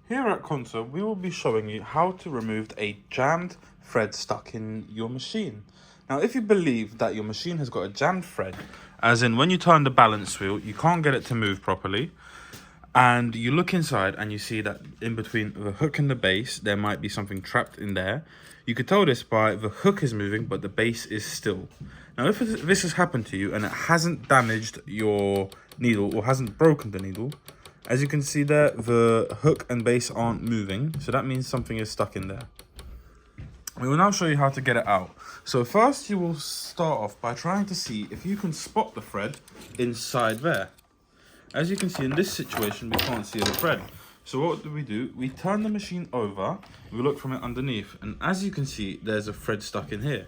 Here at Conso, we will be showing you how to remove a jammed thread stuck in your machine. Now, if you believe that your machine has got a jammed thread, as in when you turn the balance wheel, you can't get it to move properly, and you look inside and you see that in between the hook and the base, there might be something trapped in there. You could tell this by the hook is moving, but the base is still. Now, if this has happened to you and it hasn't damaged your needle or hasn't broken the needle, as you can see there, the hook and base aren't moving, so that means something is stuck in there. We will now show you how to get it out. So first you will start off by trying to see if you can spot the thread inside there. As you can see in this situation, we can't see the thread. So what do? We turn the machine over, we look from it underneath, and as you can see, there's a thread stuck in here.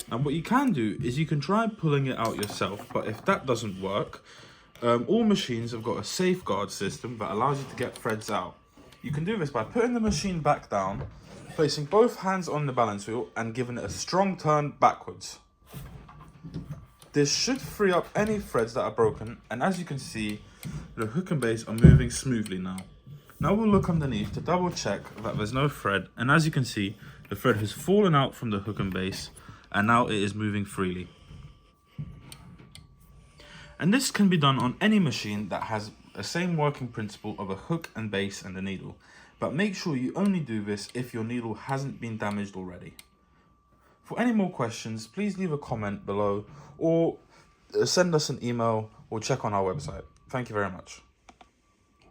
And what you can do is you can try pulling it out yourself, but if that doesn't work, all machines have got a safeguard system that allows you to get threads out. You can do this by putting the machine back down, placing both hands on the balance wheel and giving it a strong turn backwards. This should free up any threads that are broken, and as you can see, the hook and base are moving smoothly now. Now we'll look underneath to double check that there's no thread, and as you can see, the thread has fallen out from the hook and base, and now it is moving freely. And this can be done on any machine that has the same working principle of a hook and base and a needle. But make sure you only do this if your needle hasn't been damaged already. For any more questions, please leave a comment below or send us an email or check on our website. Thank you very much.